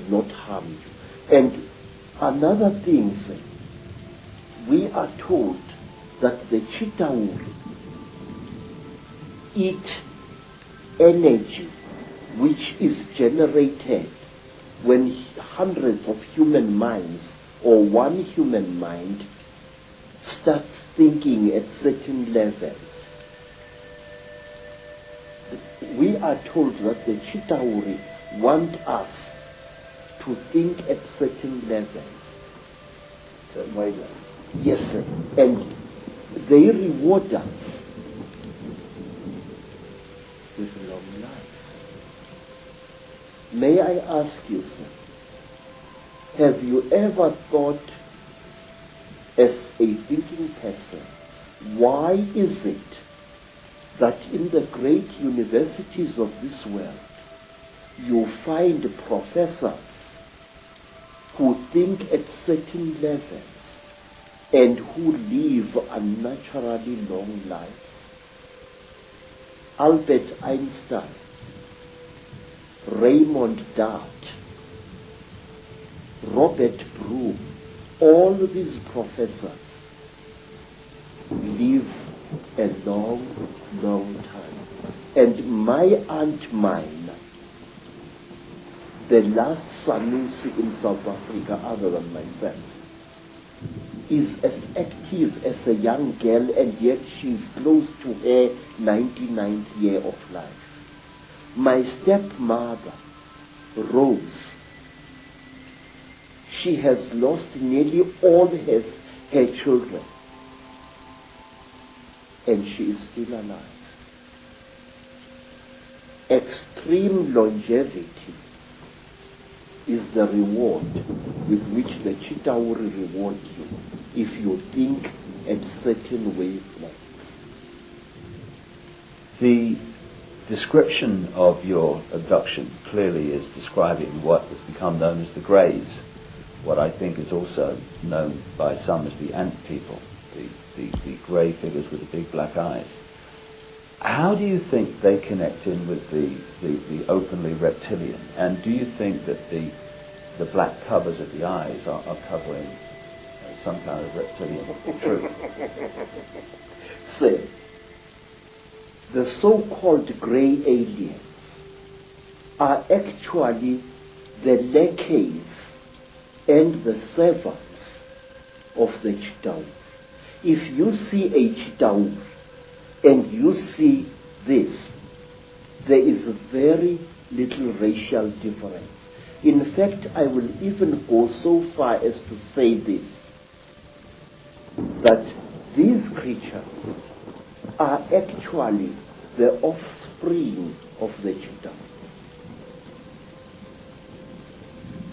not harm you. And another thing, sir, we are told that the Chitauri eat energy which is generated when hundreds of human minds or one human mind starts thinking at certain levels. We are told that the Chitauri want us to think at certain levels. Why not? Yes, sir. And they reward us with long life. May I ask you, sir, have you ever thought as a thinking person, why is it that in the great universities of this world you find professors who think at certain levels and who live unnaturally long lives? Albert Einstein, Raymond Dart, Robert Broom, all these professors live a long, long time. And my Aunt Mine, the last Sanusi in South Africa other than myself, is as active as a young girl, and yet she's close to her 99th year of life. My stepmother, Rose, she has lost nearly all her children, and she is still alive. Extreme longevity is the reward with which the Chitauri reward you if you think at certain wavelengths. The description of your abduction clearly is describing what has become known as the Greys, what I think is also known by some as the ant people, the grey figures with the big black eyes. How do you think they connect in with the openly reptilian? And do you think that the black covers of the eyes are covering some kind of reptilian truth? Say, the so-called grey aliens are actually the lackeys and the servants of the Chitauri. If you see a Chitauri and you see this, there is very little racial difference. In fact, I will even go so far as to say this, that these creatures are actually the offspring of the Chitauri.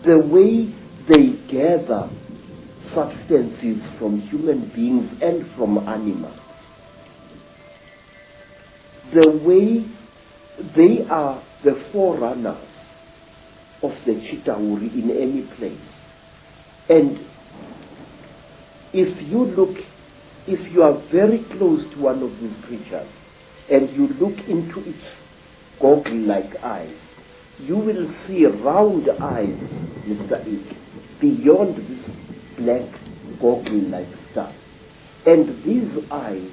The way they gather substances from human beings and from animals, the way they are the forerunners of the Chitauri in any place. And if you are very close to one of these creatures and you look into its goggle-like eyes, you will see round eyes, Mr. Ike, beyond this black goggle-like stuff. And these eyes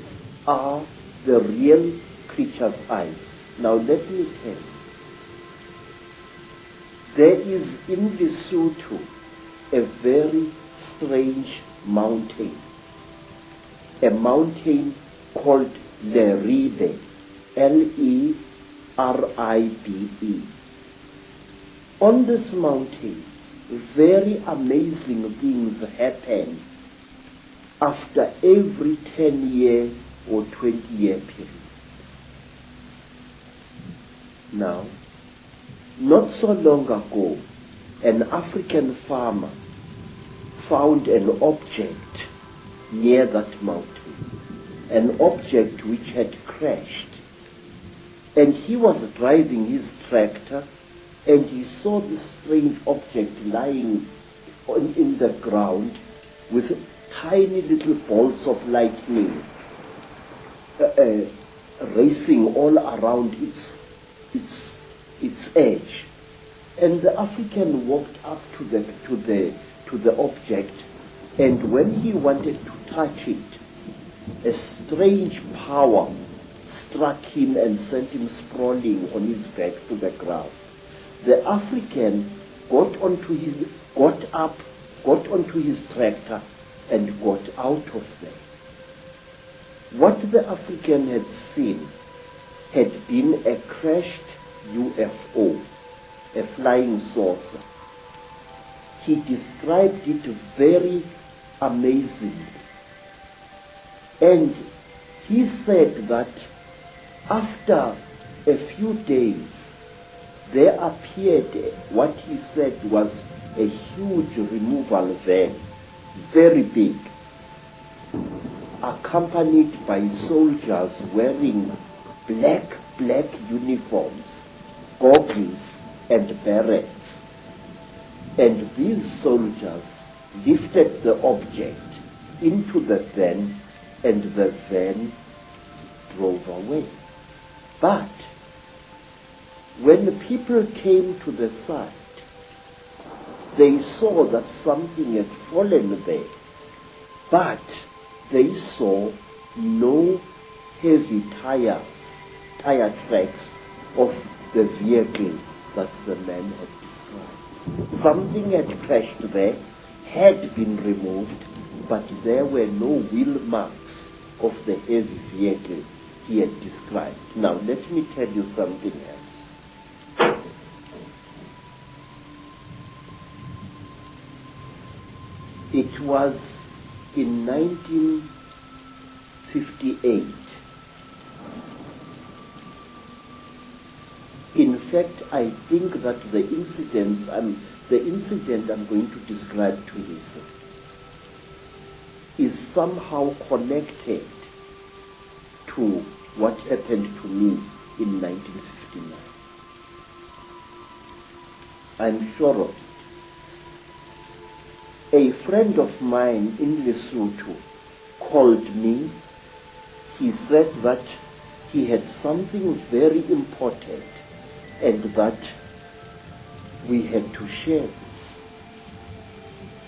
are the real creature's eyes. Now let me tell you, there is in Lesotho a very strange mountain, a mountain called Leribe, Leribe. On this mountain, very amazing things happen after every 10-year or 20-year period. Now, not so long ago, an African farmer found an object near that mountain, an object which had crashed. And he was driving his tractor and he saw this strange object lying in the ground with tiny little bolts of lightning racing all around its edge. And the African walked up to the object, and when he wanted to touch it, a strange power struck him and sent him sprawling on his back to the ground. The African got onto his tractor and got out of there. What the African had seen had been a crashed UFO, a flying saucer. He described it very amazingly. And he said that after a few days, there appeared what he said was a huge removal van, very big, accompanied by soldiers wearing black uniforms, goggles and berets. And these soldiers lifted the object into the van, and the van drove away. But when people came to the site, they saw that something had fallen there, but they saw no heavy tire tracks of the vehicle that the man had described. Something had crashed there, had been removed, but there were no wheel marks of the heavy vehicle he had described. Now let me tell you something else. It was in 1958. In fact, I think that the incident I'm going to describe to you is somehow connected to what happened to me in 1959. I'm sure of it. A friend of mine in Lesotho called me. He said that he had something very important and that we had to share this.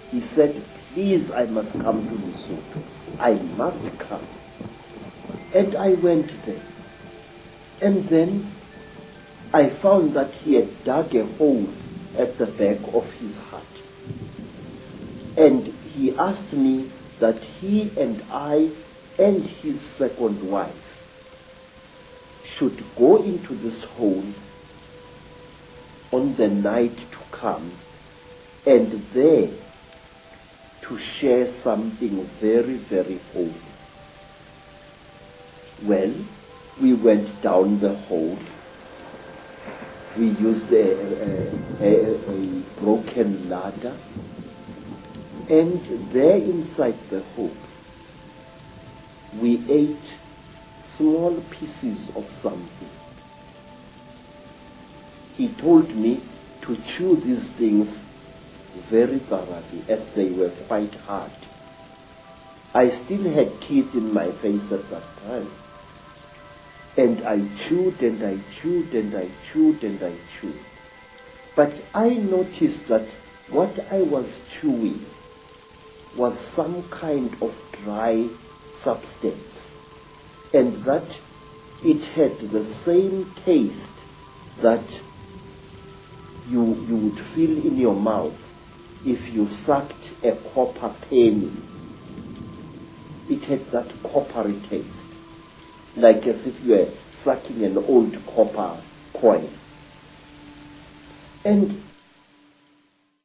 He said, please, I must come to Lesotho. I must come. And I went there. And then I found that he had dug a hole at the back of his hut. And he asked me that he and I and his second wife should go into this hole on the night to come and there to share something very, very holy. Well, we went down the hole. We used a broken ladder, and there inside the hole, we ate small pieces of something. He told me to chew these things very thoroughly, as they were quite hard. I still had teeth in my face at that time. And I chewed and I chewed and I chewed and I chewed. But I noticed that what I was chewing was some kind of dry substance, and that it had the same taste that you would feel in your mouth if you sucked a copper penny. It had that coppery taste, like as if you were sucking an old copper coin. And